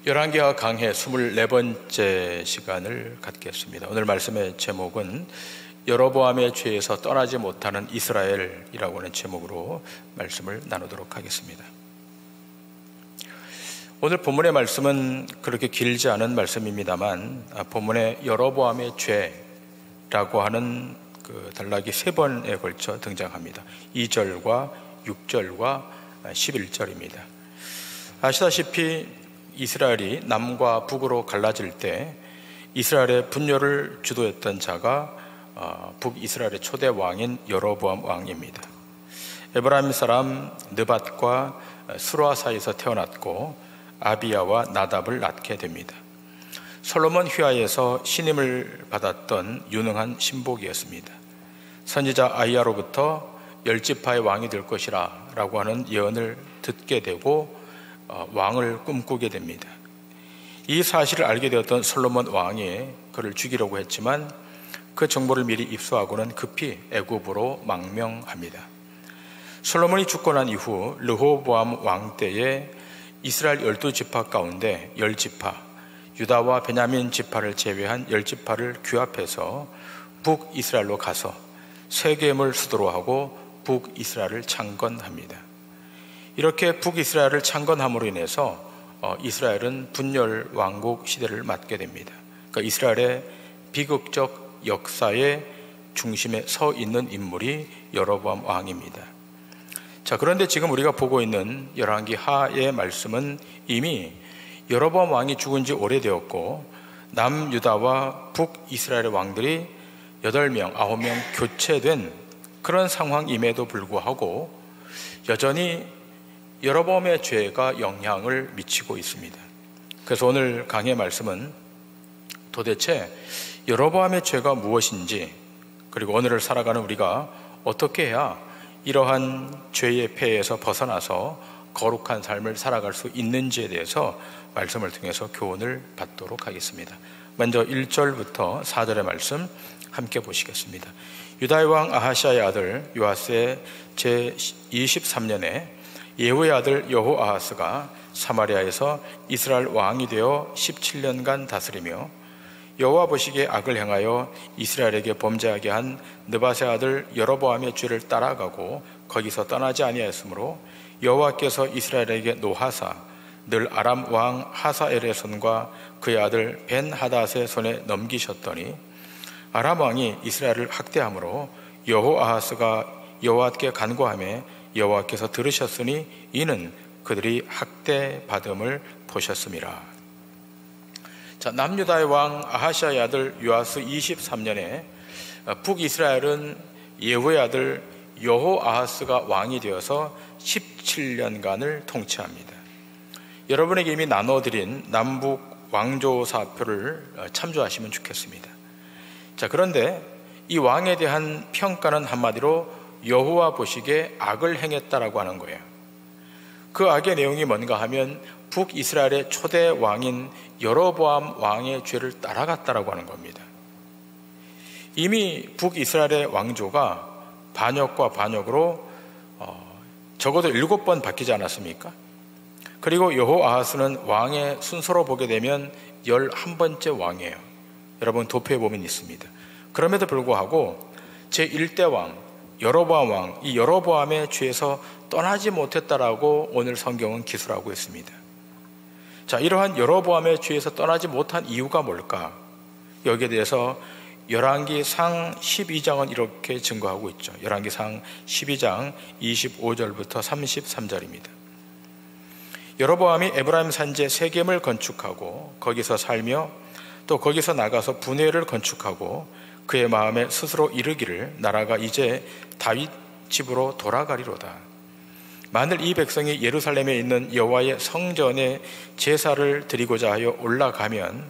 열왕기하 강해 24번째 시간을 갖겠습니다. 오늘 말씀의 제목은 여로보암의 죄에서 떠나지 못하는 이스라엘이라고 하는 제목으로 말씀을 나누도록 하겠습니다. 오늘 본문의 말씀은 그렇게 길지 않은 말씀입니다만 본문에 여로보암의 죄라고 하는 그 단락이 3번에 걸쳐 등장합니다. 2절과 6절과 11절입니다. 아시다시피 이스라엘이 남과 북으로 갈라질 때 이스라엘의 분열을 주도했던 자가 북이스라엘의 초대 왕인 여로보암 왕입니다. 에브라임 사람 느밧과 스루아 사이에서 태어났고 아비야와 나답을 낳게 됩니다. 솔로몬 휘하에서 신임을 받았던 유능한 신복이었습니다. 선지자 아이야로부터 10지파의 왕이 될 것이라 라고 하는 예언을 듣게 되고 왕을 꿈꾸게 됩니다. 이 사실을 알게 되었던 솔로몬 왕이 그를 죽이려고 했지만 그 정보를 미리 입수하고는 급히 애굽으로 망명합니다. 솔로몬이 죽고 난 이후 르호보암 왕 때에 이스라엘 12지파 가운데 10지파, 유다와 베냐민 지파를 제외한 10지파를 규합해서 북이스라엘로 가서 세겜을 수도로 하고 북이스라엘을 창건합니다. 이렇게 북이스라엘을 창건함으로 인해서 이스라엘은 분열 왕국 시대를 맞게 됩니다. 그러니까 이스라엘의 비극적 역사의 중심에 서 있는 인물이 여로보암 왕입니다. 자, 그런데 지금 우리가 보고 있는 열왕기 하의 말씀은 이미 여로보암 왕이 죽은 지 오래되었고 남유다와 북이스라엘의 왕들이 8명, 9명 교체된 그런 상황임에도 불구하고 여전히 여로보암의 죄가 영향을 미치고 있습니다. 그래서 오늘 강의 말씀은 도대체 여로보암의 죄가 무엇인지, 그리고 오늘을 살아가는 우리가 어떻게 해야 이러한 죄의 폐해에서 벗어나서 거룩한 삶을 살아갈 수 있는지에 대해서 말씀을 통해서 교훈을 받도록 하겠습니다. 먼저 1절부터 4절의 말씀 함께 보시겠습니다. 유다의 왕 아하시아의 아들 요아스의 제23년에 예후의 아들 여호아하스가 사마리아에서 이스라엘 왕이 되어 17년간 다스리며 여호와 보시기에 악을 행하여 이스라엘에게 범죄하게 한 느밧의 아들 여로보암의 죄를 따라가고 거기서 떠나지 아니하였으므로 여호와께서 이스라엘에게 노하사 늘 아람 왕 하사엘의 손과 그의 아들 벤하닷의 손에 넘기셨더니 아람 왕이 이스라엘을 학대함으로 여호아하스가 여호와께 간구하며 여호와께서 들으셨으니 이는 그들이 학대받음을 보셨음이라. 자, 남유다의 왕 아하시아의 아들 요아스 23년에 북이스라엘은 예후의 아들 여호아하스가 왕이 되어서 17년간을 통치합니다. 여러분에게 이미 나눠드린 남북 왕조사표를 참조하시면 좋겠습니다. 자, 그런데 이 왕에 대한 평가는 한마디로 여호와 보시기에 악을 행했다라고 하는 거예요. 그 악의 내용이 뭔가 하면 북이스라엘의 초대 왕인 여로보암 왕의 죄를 따라갔다라고 하는 겁니다. 이미 북이스라엘의 왕조가 반역과 반역으로 적어도 7번 바뀌지 않았습니까? 그리고 여호아하스는 왕의 순서로 보게 되면 11번째 왕이에요. 여러분 도표에 보면 있습니다. 그럼에도 불구하고 제1대 왕 여로보암 왕, 이 여로보암의 죄에서 떠나지 못했다라고 오늘 성경은 기술하고 있습니다. 자, 이러한 여로보암의 죄에서 떠나지 못한 이유가 뭘까? 여기에 대해서 열왕기상 12장은 이렇게 증거하고 있죠. 열왕기상 12장 25절부터 33절입니다. 여로보암이 에브라임 산지에 세겜을 건축하고 거기서 살며 또 거기서 나가서 분회를 건축하고 그의 마음에 스스로 이르기를 나라가 이제 다윗 집으로 돌아가리로다. 만일 이 백성이 예루살렘에 있는 여호와의 성전에 제사를 드리고자 하여 올라가면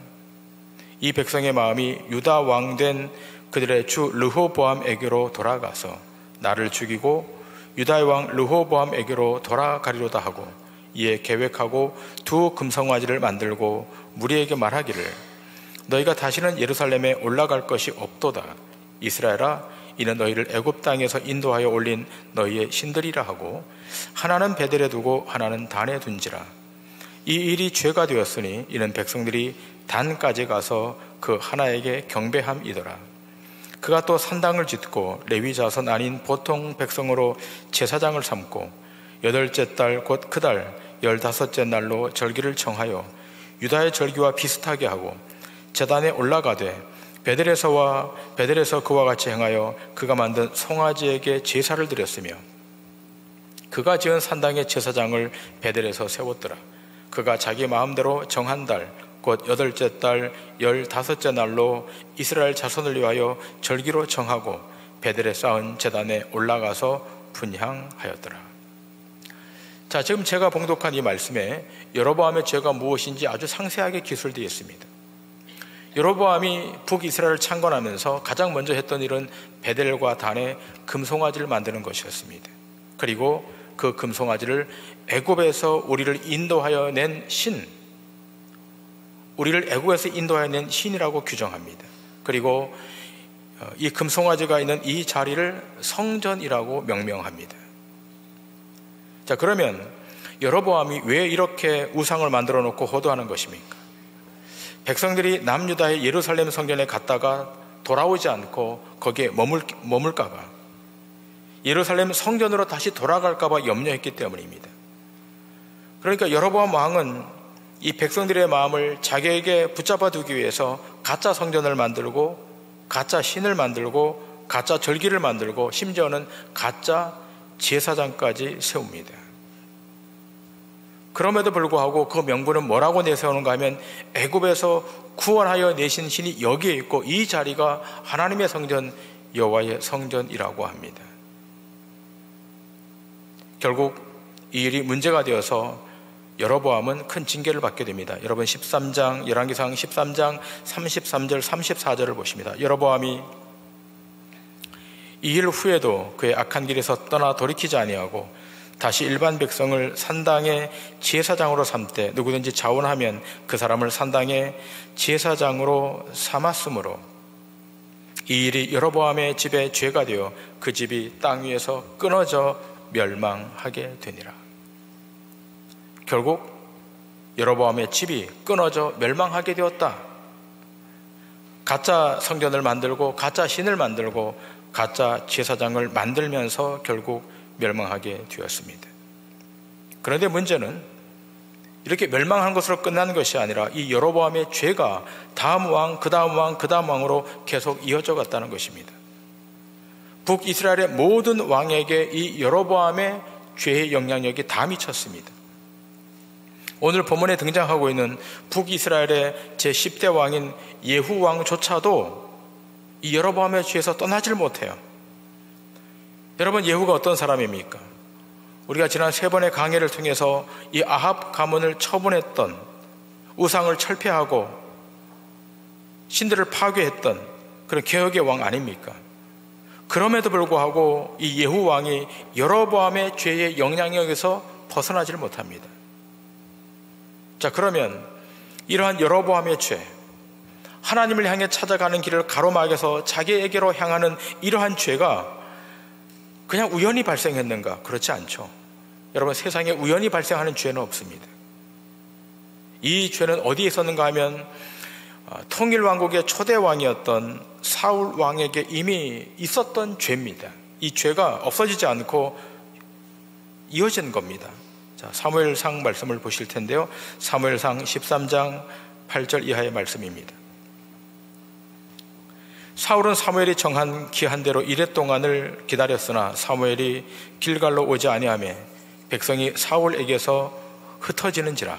이 백성의 마음이 유다 왕된 그들의 주 르호보암에게로 돌아가서 나를 죽이고 유다의 왕 르호보암에게로 돌아가리로다 하고 이에 계획하고 2 금송아지를 만들고 무리에게 말하기를 너희가 다시는 예루살렘에 올라갈 것이 없도다. 이스라엘아, 이는 너희를 애굽 땅에서 인도하여 올린 너희의 신들이라 하고 하나는 베델에 두고 하나는 단에 둔지라. 이 일이 죄가 되었으니 이는 백성들이 단까지 가서 그 하나에게 경배함이더라. 그가 또 산당을 짓고 레위 자손 아닌 보통 백성으로 제사장을 삼고 8째 달 곧 그 달 15째 날로 절기를 정하여 유다의 절기와 비슷하게 하고 제단에 올라가되 베델에서 그와 같이 행하여 그가 만든 송아지에게 제사를 드렸으며 그가 지은 산당의 제사장을 베델에서 세웠더라. 그가 자기 마음대로 정한 달 곧 8째 달 15째 날로 이스라엘 자손을 위하여 절기로 정하고 베델에 쌓은 제단에 올라가서 분향하였더라. 자, 지금 제가 봉독한 이 말씀에 여로보암의 죄가 무엇인지 아주 상세하게 기술되어 있습니다. 여로보암이 북이스라엘을 창건하면서 가장 먼저 했던 일은 베델과 단에 금송아지를 만드는 것이었습니다. 그리고 그 금송아지를 애굽에서 우리를 인도하여 낸 우리를 애굽에서 인도하여 낸 신이라고 규정합니다. 그리고 이 금송아지가 있는 이 자리를 성전이라고 명명합니다. 자, 그러면 여로보암이 왜 이렇게 우상을 만들어 놓고 호도하는 것입니까? 백성들이 남유다의 예루살렘 성전에 갔다가 돌아오지 않고 거기에 머물까 봐, 예루살렘 성전으로 다시 돌아갈까 봐 염려했기 때문입니다. 그러니까 여로보암 왕은 이 백성들의 마음을 자기에게 붙잡아 두기 위해서 가짜 성전을 만들고 가짜 신을 만들고 가짜 절기를 만들고 심지어는 가짜 제사장까지 세웁니다. 그럼에도 불구하고 그 명분은 뭐라고 내세우는가 하면 애굽에서 구원하여 내신 신이 여기에 있고 이 자리가 하나님의 성전, 여호와의 성전이라고 합니다. 결국 이 일이 문제가 되어서 여로보암은 큰 징계를 받게 됩니다. 여러분 13장, 열왕기상 13장 33절 34절을 보십니다. 여로보암이 이 일 후에도 그의 악한 길에서 떠나 돌이키지 아니하고 다시 일반 백성을 산당의 제사장으로 삼되 누구든지 자원하면 그 사람을 산당의 제사장으로 삼았으므로 이 일이 여로보암의 집에 죄가 되어 그 집이 땅 위에서 끊어져 멸망하게 되니라. 결국 여로보암의 집이 끊어져 멸망하게 되었다. 가짜 성전을 만들고 가짜 신을 만들고 가짜 제사장을 만들면서 결국 멸망하게 되었습니다. 그런데 문제는 이렇게 멸망한 것으로 끝나는 것이 아니라 이 여로보암의 죄가 다음 왕, 그 다음 왕, 그 다음 왕으로 계속 이어져 갔다는 것입니다. 북이스라엘의 모든 왕에게 이 여로보암의 죄의 영향력이 다 미쳤습니다. 오늘 본문에 등장하고 있는 북이스라엘의 제10대 왕인 예후 왕조차도 이 여로보암의 죄에서 떠나질 못해요. 여러분, 예후가 어떤 사람입니까? 우리가 지난 3번의 강해를 통해서 이 아합 가문을 처분했던, 우상을 철폐하고 신들을 파괴했던 그런 개혁의 왕 아닙니까? 그럼에도 불구하고 이 예후 왕이 여로보암의 죄의 영향력에서 벗어나질 못합니다. 자, 그러면 이러한 여로보암의 죄, 하나님을 향해 찾아가는 길을 가로막아서 자기에게로 향하는 이러한 죄가 그냥 우연히 발생했는가? 그렇지 않죠. 여러분, 세상에 우연히 발생하는 죄는 없습니다. 이 죄는 어디에 있었는가 하면 통일왕국의 초대 왕이었던 사울 왕에게 이미 있었던 죄입니다. 이 죄가 없어지지 않고 이어진 겁니다. 자, 사무엘상 말씀을 보실 텐데요. 사무엘상 13장 8절 이하의 말씀입니다. 사울은 사무엘이 정한 기한대로 이레 동안을 기다렸으나 사무엘이 길갈로 오지 아니하며 백성이 사울에게서 흩어지는지라.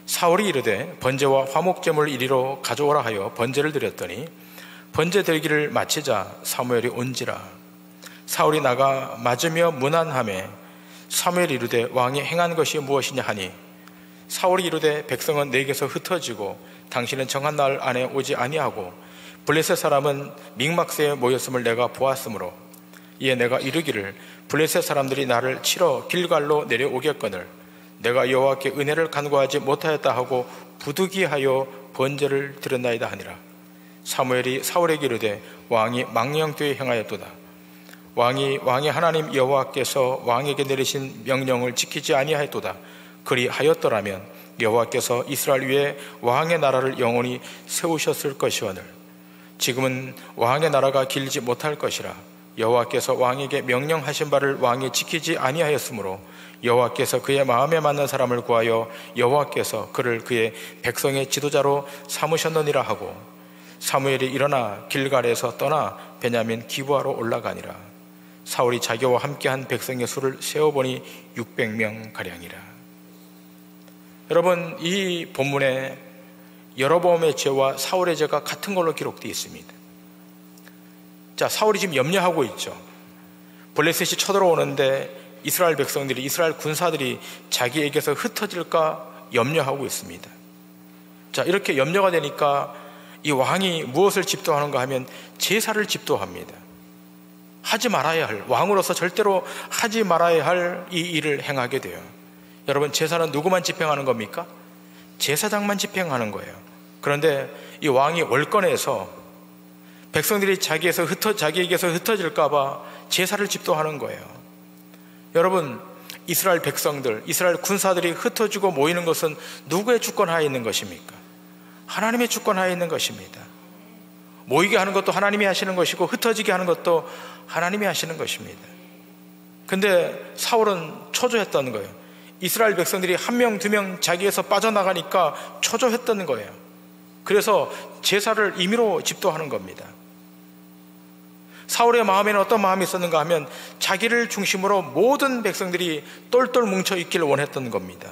사울이 이르되 번제와 화목제물을 이리로 가져오라 하여 번제를 드렸더니 번제 드리기를 마치자 사무엘이 온지라. 사울이 나가 맞으며 문안하매 사무엘이 이르되 왕이 행한 것이 무엇이냐 하니 사울이 이르되 백성은 내게서 흩어지고 당신은 정한 날 안에 오지 아니하고 블레셋 사람은 믹막새에 모였음을 내가 보았으므로 이에 내가 이르기를 블레셋 사람들이 나를 치러 길갈로 내려오겠거늘 내가 여호와께 은혜를 간구하지 못하였다 하고 부득이하여 번제를 드렸나이다 하니라. 사무엘이 사울에게 이르되 왕이 망령되이 행하였도다. 왕이 하나님 여호와께서 왕에게 내리신 명령을 지키지 아니하였도다. 그리하였더라면 여호와께서 이스라엘 위에 왕의 나라를 영원히 세우셨을 것이오늘 지금은 왕의 나라가 길지 못할 것이라. 여호와께서 왕에게 명령하신 바를 왕이 지키지 아니하였으므로 여호와께서 그의 마음에 맞는 사람을 구하여 여호와께서 그를 그의 백성의 지도자로 삼으셨느니라 하고 사무엘이 일어나 길갈에서 떠나 베냐민 기브아로 올라가니라. 사울이 자기와 함께한 백성의 수를 세어보니 600명 가량이라. 여러분, 이 본문에 여로보암의 죄와 사울의 죄가 같은 걸로 기록되어 있습니다. 자, 사울이 지금 염려하고 있죠. 블레셋이 쳐들어오는데 이스라엘 백성들이, 이스라엘 군사들이 자기에게서 흩어질까 염려하고 있습니다. 자, 이렇게 염려가 되니까 이 왕이 무엇을 집도하는가 하면 제사를 집도합니다. 하지 말아야 할, 왕으로서 절대로 하지 말아야 할 이 일을 행하게 돼요. 여러분, 제사는 누구만 집행하는 겁니까? 제사장만 집행하는 거예요. 그런데 이 왕이 월권에서 백성들이 자기에게서 흩어질까봐 제사를 집도하는 거예요. 여러분, 이스라엘 백성들, 이스라엘 군사들이 흩어지고 모이는 것은 누구의 주권하에 있는 것입니까? 하나님의 주권하에 있는 것입니다. 모이게 하는 것도 하나님이 하시는 것이고 흩어지게 하는 것도 하나님이 하시는 것입니다. 근데 사울은 초조했다는 거예요. 이스라엘 백성들이 한 명, 두 명 자기에서 빠져나가니까 초조했다는 거예요. 그래서 제사를 임의로 집도하는 겁니다. 사울의 마음에는 어떤 마음이 있었는가 하면 자기를 중심으로 모든 백성들이 똘똘 뭉쳐 있기를 원했던 겁니다.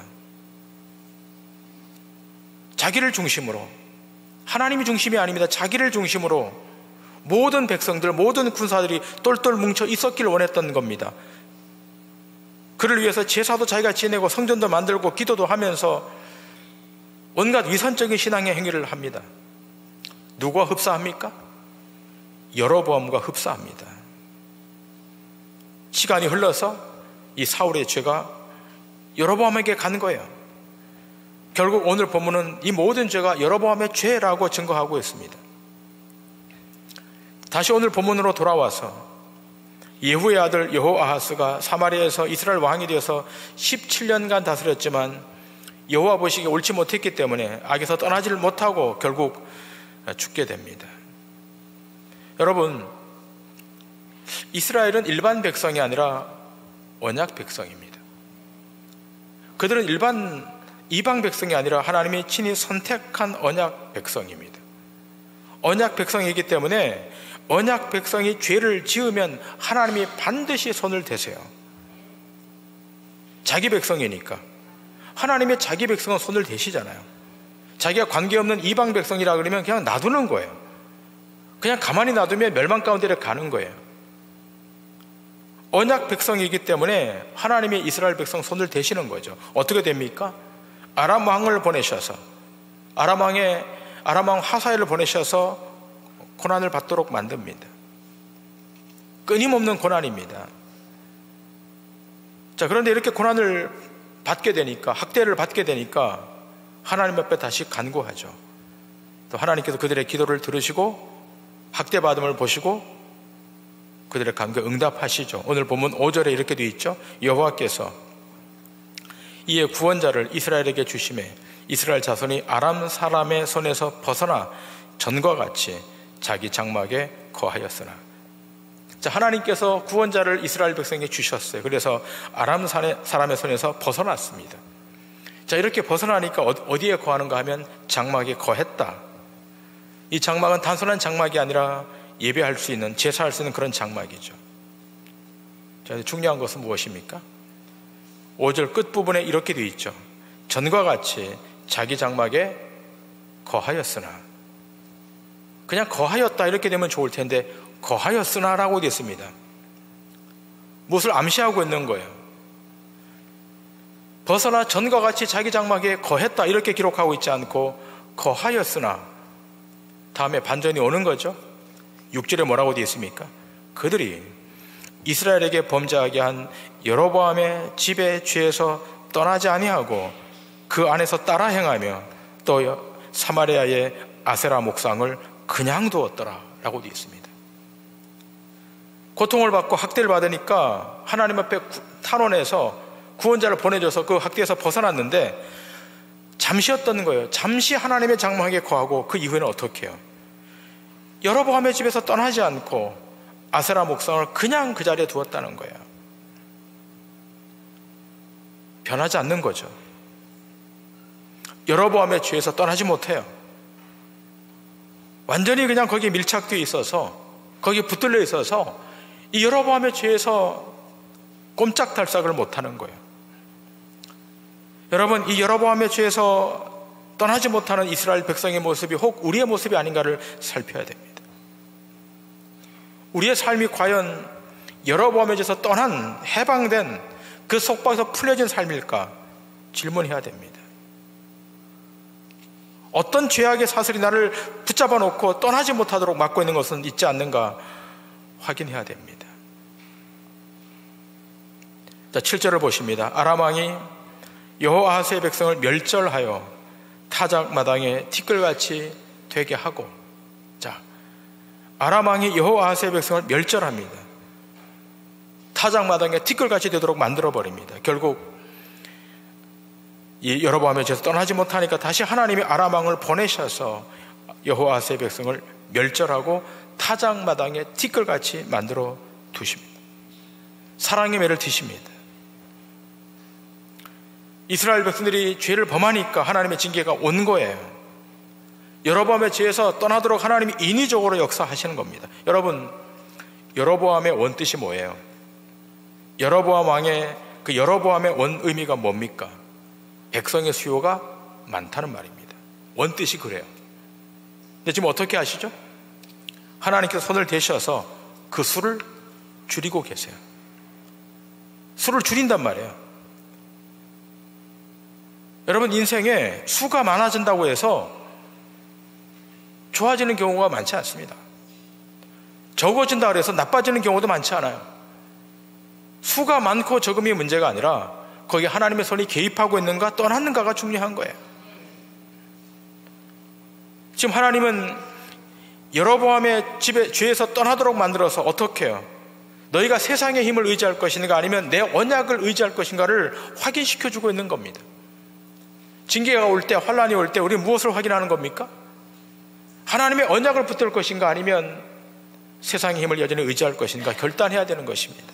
자기를 중심으로, 하나님이 중심이 아닙니다. 자기를 중심으로 모든 백성들, 모든 군사들이 똘똘 뭉쳐 있었기를 원했던 겁니다. 그를 위해서 제사도 자기가 지내고 성전도 만들고 기도도 하면서 온갖 위선적인 신앙의 행위를 합니다. 누구와 흡사합니까? 여로보암과 흡사합니다. 시간이 흘러서 이 사울의 죄가 여로보암에게 간 거예요. 결국 오늘 본문은 이 모든 죄가 여로보암의 죄라고 증거하고 있습니다. 다시 오늘 본문으로 돌아와서 예후의 아들 여호아하스가 사마리아에서 이스라엘 왕이 되어서 17년간 다스렸지만 여호와 보시기에 옳지 못했기 때문에 악에서 떠나지를 못하고 결국 죽게 됩니다. 여러분, 이스라엘은 일반 백성이 아니라 언약 백성입니다. 그들은 일반 이방 백성이 아니라 하나님이 친히 선택한 언약 백성입니다. 언약 백성이기 때문에 언약 백성이 죄를 지으면 하나님이 반드시 손을 대세요. 자기 백성이니까 하나님의 자기 백성은 손을 대시잖아요. 자기가 관계없는 이방 백성이라 그러면 그냥 놔두는 거예요. 그냥 가만히 놔두면 멸망 가운데로 가는 거예요. 언약 백성이기 때문에 하나님이 이스라엘 백성 손을 대시는 거죠. 어떻게 됩니까? 아람 왕을 보내셔서 아람 왕 하사엘을 보내셔서 고난을 받도록 만듭니다. 끊임없는 고난입니다. 자, 그런데 이렇게 고난을 받게 되니까, 학대를 받게 되니까 하나님 앞에 다시 간구하죠. 또 하나님께서 그들의 기도를 들으시고 학대받음을 보시고 그들의 간구에 응답하시죠. 오늘 본문 5절에 이렇게 되어 있죠. 여호와께서 이에 구원자를 이스라엘에게 주심에 이스라엘 자손이 아람 사람의 손에서 벗어나 전과 같이 자기 장막에 거하였으나. 자, 하나님께서 구원자를 이스라엘 백성에게 주셨어요. 그래서 아람 사람의 손에서 벗어났습니다. 자, 이렇게 벗어나니까 어디에 거하는가 하면 장막에 거했다. 이 장막은 단순한 장막이 아니라 예배할 수 있는, 제사할 수 있는 그런 장막이죠. 자, 중요한 것은 무엇입니까? 5절 끝부분에 이렇게 되어 있죠. 전과 같이 자기 장막에 거하였으나. 그냥 거하였다 이렇게 되면 좋을 텐데 거하였으나라고 되어 있습니다. 무엇을 암시하고 있는 거예요? 벗어나 전과 같이 자기 장막에 거했다 이렇게 기록하고 있지 않고 거하였으나 다음에 반전이 오는 거죠. 6절에 뭐라고 되어 있습니까? 그들이 이스라엘에게 범죄하게 한 여로보암의 집의 죄에서 떠나지 아니하고 그 안에서 따라 행하며 또 사마리아의 아세라 목상을 그냥 두었더라 라고 되어 있습니다. 고통을 받고 학대를 받으니까 하나님 앞에 탄원해서 구원자를 보내줘서 그 학대에서 벗어났는데 잠시였던 거예요. 잠시 하나님의 장막에 거하고 그 이후에는 어떻게 해요? 여로보암의 집에서 떠나지 않고 아세라 목상을 그냥 그 자리에 두었다는 거예요. 변하지 않는 거죠. 여로보암의 죄에서 떠나지 못해요. 완전히 그냥 거기에 밀착되어 있어서, 거기에 붙들려 있어서 이 여로보암의 죄에서 꼼짝달싹을 못하는 거예요. 여러분, 이 여로보암의 죄에서 떠나지 못하는 이스라엘 백성의 모습이 혹 우리의 모습이 아닌가를 살펴야 됩니다. 우리의 삶이 과연 여로보암의 죄에서 떠난, 해방된 그 속박에서 풀려진 삶일까 질문해야 됩니다. 어떤 죄악의 사슬이 나를 붙잡아 놓고 떠나지 못하도록 막고 있는 것은 있지 않는가 확인해야 됩니다. 자, 7절을 보십니다. 아람 왕이 여호아하스의 백성을 멸절하여 타작 마당에 티끌같이 되게 하고, 자, 아람 왕이 여호아하스의 백성을 멸절합니다. 타작 마당에 티끌같이 되도록 만들어 버립니다. 결국 이 여로보암의 죄에서 떠나지 못하니까 다시 하나님이 아람 왕을 보내셔서 여호아하스의 백성을 멸절하고 타작 마당에 티끌같이 만들어 두십니다. 사랑의 매를 드십니다. 이스라엘 백성들이 죄를 범하니까 하나님의 징계가 온 거예요. 여로보암의 죄에서 떠나도록 하나님이 인위적으로 역사하시는 겁니다. 여러분, 여로보암의 원뜻이 뭐예요? 여로보암 왕의 그 여로보암의 원 의미가 뭡니까? 백성의 수요가 많다는 말입니다. 원뜻이 그래요. 근데 지금 어떻게 하시죠? 하나님께서 손을 대셔서 그 수를 줄이고 계세요. 수를 줄인단 말이에요. 여러분, 인생에 수가 많아진다고 해서 좋아지는 경우가 많지 않습니다. 적어진다고 해서 나빠지는 경우도 많지 않아요. 수가 많고 적음이 문제가 아니라 거기에 하나님의 손이 개입하고 있는가 떠났는가가 중요한 거예요. 지금 하나님은 여로보암의 집에 죄에서 떠나도록 만들어서 어떻게 해요? 너희가 세상의 힘을 의지할 것인가 아니면 내 언약을 의지할 것인가를 확인시켜주고 있는 겁니다. 징계가 올 때, 환란이 올 때 우리 무엇을 확인하는 겁니까? 하나님의 언약을 붙들 것인가 아니면 세상의 힘을 여전히 의지할 것인가 결단해야 되는 것입니다.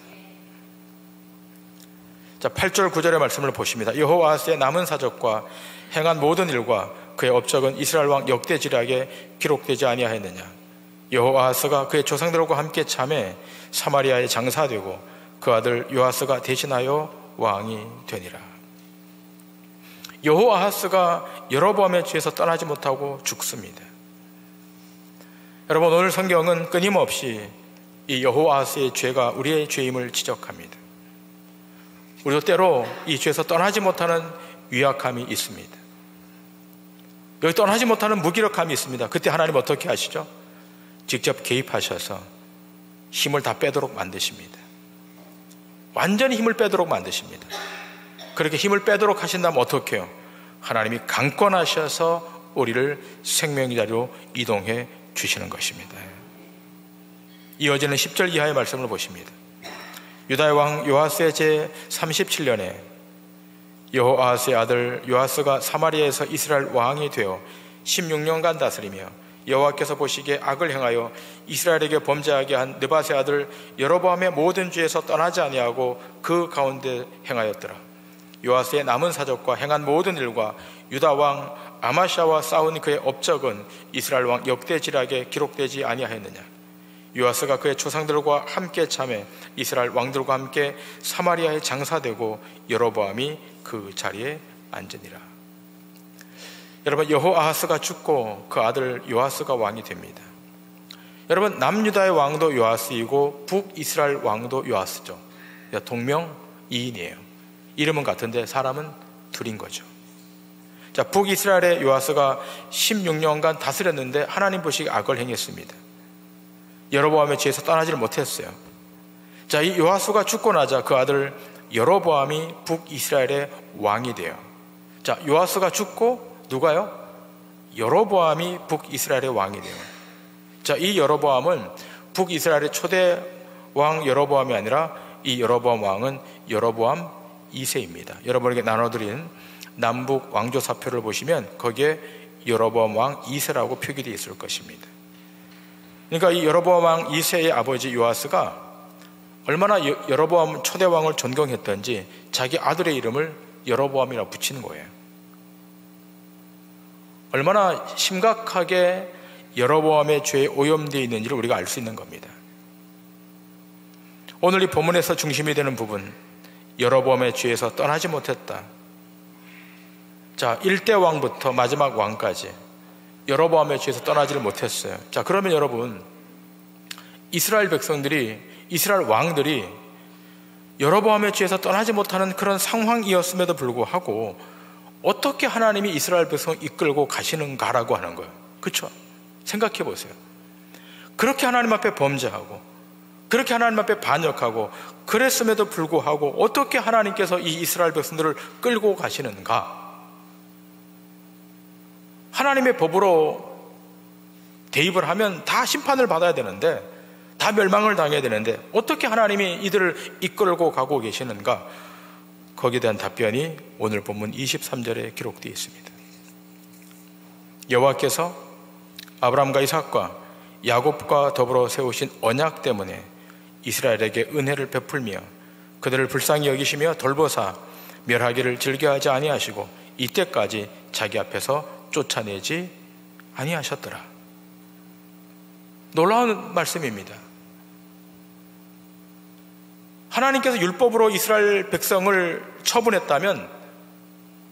자, 8절 9절의 말씀을 보십니다. 여호아하스의 남은 사적과 행한 모든 일과 그의 업적은 이스라엘 왕 역대지략에 기록되지 아니하였느냐? 여호아하스가 그의 조상들과 함께 참에 사마리아에 장사되고 그 아들 요아스가 대신하여 왕이 되니라. 여호아하스가 여로보암의 죄에서 떠나지 못하고 죽습니다. 여러분, 오늘 성경은 끊임없이 이 여호아하스의 죄가 우리의 죄임을 지적합니다. 우리도 때로 이 죄에서 떠나지 못하는 위약함이 있습니다. 여기 떠나지 못하는 무기력함이 있습니다. 그때 하나님 어떻게 하시죠? 직접 개입하셔서 힘을 다 빼도록 만드십니다. 완전히 힘을 빼도록 만드십니다. 그렇게 힘을 빼도록 하신다면 어떻게 해요? 하나님이 강권하셔서 우리를 생명의 자리로 이동해 주시는 것입니다. 이어지는 10절 이하의 말씀을 보십니다. 유다의 왕 요아스의 제 37년에 여호아하스의 아들 요아스가 사마리아에서 이스라엘 왕이 되어 16년간 다스리며 여호와께서 보시기에 악을 행하여 이스라엘에게 범죄하게 한 느밧의 아들 여로보암의 모든 죄에서 떠나지 아니하고 그 가운데 행하였더라. 요아스의 남은 사적과 행한 모든 일과 유다 왕 아마샤와 싸운 그의 업적은 이스라엘 왕 역대지략에 기록되지 아니하였느냐? 요아스가 그의 조상들과 함께 참에 이스라엘 왕들과 함께 사마리아에 장사되고 여로보암이 그 자리에 앉으니라. 여러분, 여호아하스가 죽고 그 아들 요아스가 왕이 됩니다. 여러분, 남유다의 왕도 요아스이고 북이스라엘 왕도 요아스죠. 동명이인이에요. 이름은 같은데 사람은 둘인 거죠. 자, 북이스라엘의 요아스가 16년간 다스렸는데 하나님 보시기에 악을 행했습니다. 여로보암의 죄에서 떠나지를 못했어요. 자, 이 요아스가 죽고 나자 그 아들 여로보암이 북이스라엘의 왕이 돼요. 자, 요아스가 죽고 누가요? 여로보암이 북이스라엘의 왕이 돼요. 자, 이 여로보암은 북이스라엘의 초대 왕 여로보암이 아니라 이 여로보암 왕은 여로보암 2세입니다. 여러분에게 나눠드린 남북 왕조 사표를 보시면 거기에 여로보암 왕 2세라고 표기되어 있을 것입니다. 그러니까 이 여로보암 왕 2세의 아버지 요아스가 얼마나 여로보암 초대왕을 존경했던지 자기 아들의 이름을 여로보암이라고 붙이는 거예요. 얼마나 심각하게 여로보암의 죄에 오염되어 있는지를 우리가 알 수 있는 겁니다. 오늘 이 본문에서 중심이 되는 부분, 여로보암의 죄에서 떠나지 못했다. 자, 1대 왕부터 마지막 왕까지 여로보암의 죄에서 떠나지를 못했어요. 자, 그러면 여러분, 이스라엘 백성들이, 이스라엘 왕들이 여로보암의 죄에서 떠나지 못하는 그런 상황이었음에도 불구하고 어떻게 하나님이 이스라엘 백성을 이끌고 가시는가라고 하는 거예요. 그렇죠? 생각해 보세요. 그렇게 하나님 앞에 범죄하고 그렇게 하나님 앞에 반역하고 그랬음에도 불구하고 어떻게 하나님께서 이 이스라엘 백성들을 끌고 가시는가? 하나님의 법으로 대입을 하면 다 심판을 받아야 되는데, 다 멸망을 당해야 되는데 어떻게 하나님이 이들을 이끌고 가고 계시는가? 거기에 대한 답변이 오늘 본문 23절에 기록되어 있습니다. 여호와께서 아브라함과 이삭과 야곱과 더불어 세우신 언약 때문에 이스라엘에게 은혜를 베풀며 그들을 불쌍히 여기시며 돌보사 멸하기를 즐겨하지 아니하시고 이때까지 자기 앞에서 쫓아내지 아니하셨더라. 놀라운 말씀입니다. 하나님께서 율법으로 이스라엘 백성을 처분했다면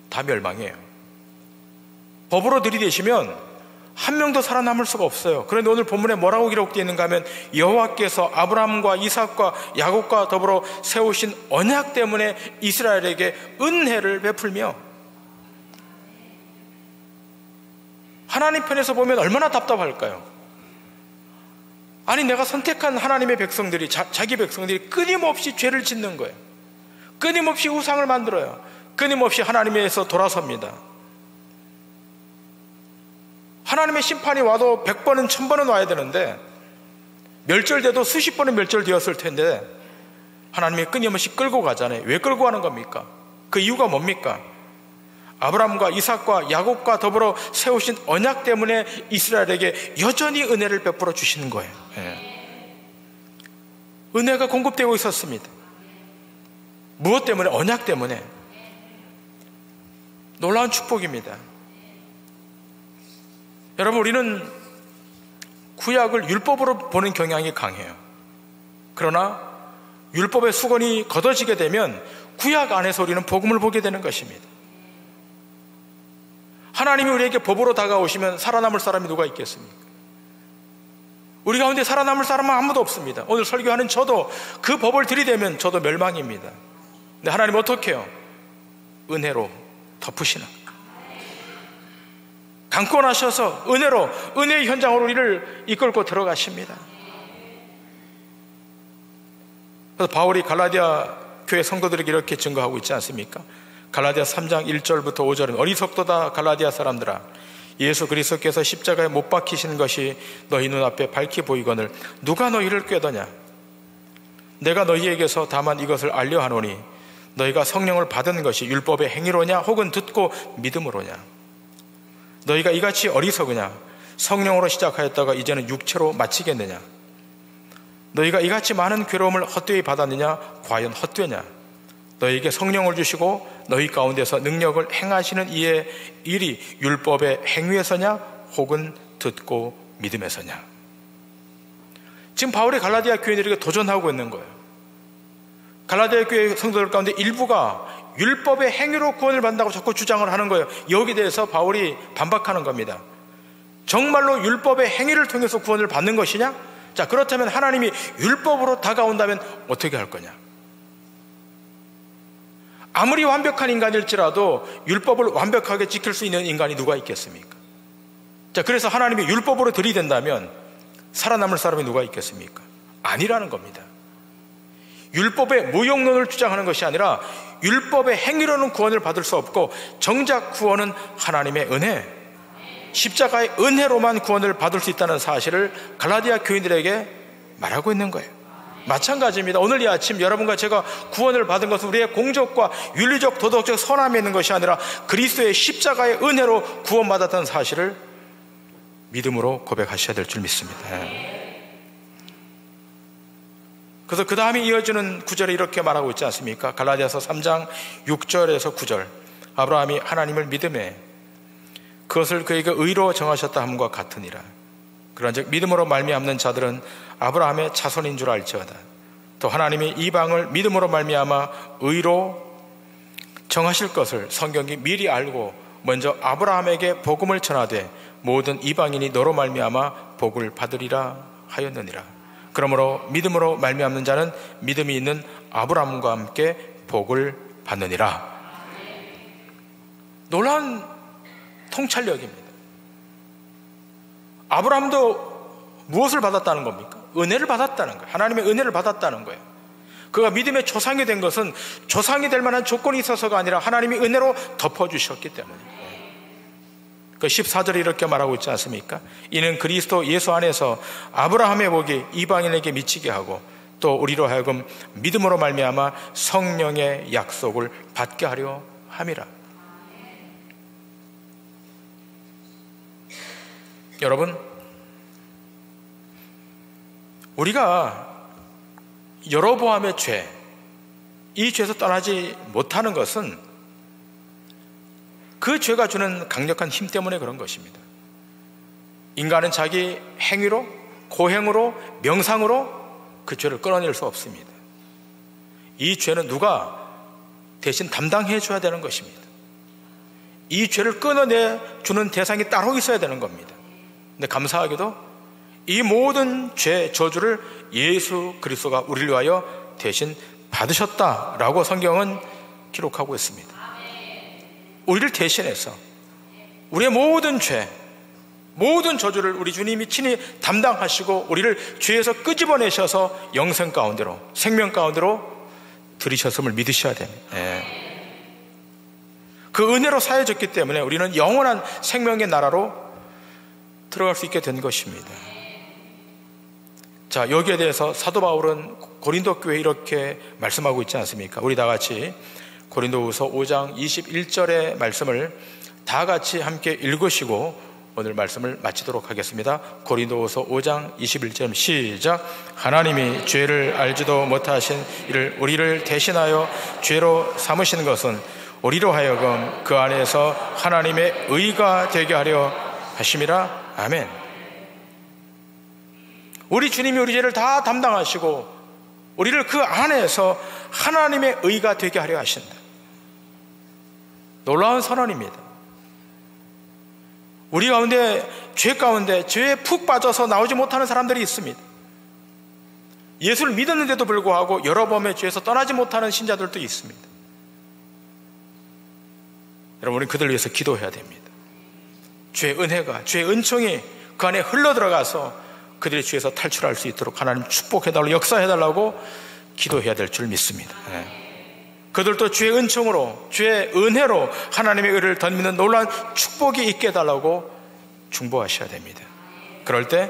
다 멸망해요. 법으로 들이대시면 한 명도 살아남을 수가 없어요. 그런데 오늘 본문에 뭐라고 기록되어 있는가 하면 여호와께서 아브라함과 이삭과 야곱과 더불어 세우신 언약 때문에 이스라엘에게 은혜를 베풀며, 하나님 편에서 보면 얼마나 답답할까요? 아니, 내가 선택한 하나님의 백성들이, 자기 백성들이 끊임없이 죄를 짓는 거예요. 끊임없이 우상을 만들어요. 끊임없이 하나님에서 돌아섭니다. 하나님의 심판이 와도 100번은 1000번은 와야 되는데 멸절돼도 수십 번은 멸절되었을 텐데 하나님이 끊임없이 끌고 가잖아요. 왜 끌고 가는 겁니까? 그 이유가 뭡니까? 아브라함과 이삭과 야곱과 더불어 세우신 언약 때문에 이스라엘에게 여전히 은혜를 베풀어 주시는 거예요. 은혜가 공급되고 있었습니다. 무엇 때문에? 언약 때문에. 놀라운 축복입니다. 여러분, 우리는 구약을 율법으로 보는 경향이 강해요. 그러나 율법의 수건이 걷어지게 되면 구약 안에서 우리는 복음을 보게 되는 것입니다. 하나님이 우리에게 법으로 다가오시면 살아남을 사람이 누가 있겠습니까? 우리 가운데 살아남을 사람은 아무도 없습니다. 오늘 설교하는 저도 그 법을 들이대면 저도 멸망입니다. 근데 하나님 어떻게 해요? 은혜로 덮으시는, 강권하셔서 은혜로, 은혜의 현장으로 우리를 이끌고 들어가십니다. 그래서 바울이 갈라디아 교회 성도들에게 이렇게 증거하고 있지 않습니까? 갈라디아 3장 1절부터 5절은 어리석도다 갈라디아 사람들아, 예수 그리스도께서 십자가에 못 박히신 것이 너희 눈앞에 밝히 보이거늘 누가 너희를 꾀더냐? 내가 너희에게서 다만 이것을 알려 하노니 너희가 성령을 받은 것이 율법의 행위로냐 혹은 듣고 믿음으로냐? 너희가 이같이 어리석으냐? 성령으로 시작하였다가 이제는 육체로 마치겠느냐? 너희가 이같이 많은 괴로움을 헛되이 받았느냐? 과연 헛되냐? 너희에게 성령을 주시고 너희 가운데서 능력을 행하시는 이의 일이 율법의 행위에서냐 혹은 듣고 믿음에서냐? 지금 바울이 갈라디아 교인들에게 도전하고 있는 거예요. 갈라디아 교회 성도들 가운데 일부가 율법의 행위로 구원을 받는다고 자꾸 주장을 하는 거예요. 여기에 대해서 바울이 반박하는 겁니다. 정말로 율법의 행위를 통해서 구원을 받는 것이냐? 자, 그렇다면 하나님이 율법으로 다가온다면 어떻게 할 거냐? 아무리 완벽한 인간일지라도 율법을 완벽하게 지킬 수 있는 인간이 누가 있겠습니까? 자, 그래서 하나님이 율법으로 들이댄다면 살아남을 사람이 누가 있겠습니까? 아니라는 겁니다. 율법의 무용론을 주장하는 것이 아니라 율법의 행위로는 구원을 받을 수 없고 정작 구원은 하나님의 은혜, 십자가의 은혜로만 구원을 받을 수 있다는 사실을 갈라디아 교인들에게 말하고 있는 거예요. 마찬가지입니다. 오늘 이 아침 여러분과 제가 구원을 받은 것은 우리의 공적과 윤리적 도덕적 선함에 있는 것이 아니라 그리스도의 십자가의 은혜로 구원받았다는 사실을 믿음으로 고백하셔야 될 줄 믿습니다. 그래서 그 다음에 이어지는 구절에 이렇게 말하고 있지 않습니까? 갈라디아서 3장 6절에서 9절. 아브라함이 하나님을 믿음에 그것을 그에게 의로 정하셨다 함과 같으니라. 그런즉 믿음으로 말미암는 자들은 아브라함의 자손인 줄 알지어다. 또 하나님이 이방을 믿음으로 말미암아 의로 정하실 것을 성경이 미리 알고 먼저 아브라함에게 복음을 전하되 모든 이방인이 너로 말미암아 복을 받으리라 하였느니라. 그러므로 믿음으로 말미암는 자는 믿음이 있는 아브라함과 함께 복을 받느니라. 놀라운 통찰력입니다. 아브라함도 무엇을 받았다는 겁니까? 은혜를 받았다는 거예요. 하나님의 은혜를 받았다는 거예요. 그가 믿음의 조상이 된 것은 조상이 될 만한 조건이 있어서가 아니라 하나님이 은혜로 덮어주셨기 때문입니다. 그 14절에 이렇게 말하고 있지 않습니까? 이는 그리스도 예수 안에서 아브라함의 복이 이방인에게 미치게 하고 또 우리로 하여금 믿음으로 말미암아 성령의 약속을 받게 하려 함이라. 여러분, 우리가 여로보암의 죄, 이 죄에서 떠나지 못하는 것은 그 죄가 주는 강력한 힘 때문에 그런 것입니다. 인간은 자기 행위로, 고행으로, 명상으로 그 죄를 끊어낼 수 없습니다. 이 죄는 누가 대신 담당해 줘야 되는 것입니다. 이 죄를 끊어내 주는 대상이 따로 있어야 되는 겁니다. 근데 감사하게도 이 모든 죄 저주를 예수 그리스도가 우리를 위하여 대신 받으셨다라고 성경은 기록하고 있습니다. 우리를 대신해서 우리의 모든 죄, 모든 저주를 우리 주님이 친히 담당하시고 우리를 죄에서 끄집어내셔서 영생 가운데로, 생명 가운데로 들이셨음을 믿으셔야 됩니다. 그 은혜로 사해졌기 때문에 우리는 영원한 생명의 나라로 들어갈 수 있게 된 것입니다. 자, 여기에 대해서 사도 바울은 고린도 교회에 이렇게 말씀하고 있지 않습니까? 우리 다 같이 고린도후서 5장 21절의 말씀을 다 같이 함께 읽으시고 오늘 말씀을 마치도록 하겠습니다. 고린도후서 5장 21절 시작. 하나님이 죄를 알지도 못하신 이를 우리를 대신하여 죄로 삼으신 것은 우리로 하여금 그 안에서 하나님의 의가 되게 하려 하심이라. 아멘. 우리 주님이 우리 죄를 다 담당하시고 우리를 그 안에서 하나님의 의가 되게 하려 하신다. 놀라운 선언입니다. 우리 가운데 죄 가운데 죄에 푹 빠져서 나오지 못하는 사람들이 있습니다. 예수를 믿었는데도 불구하고 여러 번의 죄에서 떠나지 못하는 신자들도 있습니다. 여러분, 우리는 그들 위해서 기도해야 됩니다. 죄의 은혜가, 죄의 은총이 그 안에 흘러들어가서 그들의 죄에서 탈출할 수 있도록 하나님 축복해달라고, 역사해달라고 기도해야 될 줄 믿습니다. 그들도 주의 은총으로, 주의 은혜로 하나님의 의를 덧입는 놀라운 축복이 있게 해달라고 중보하셔야 됩니다. 그럴 때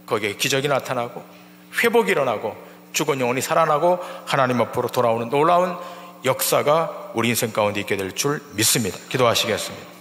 거기에 기적이 나타나고 회복이 일어나고 죽은 영혼이 살아나고 하나님 앞으로 돌아오는 놀라운 역사가 우리 인생 가운데 있게 될 줄 믿습니다. 기도하시겠습니다.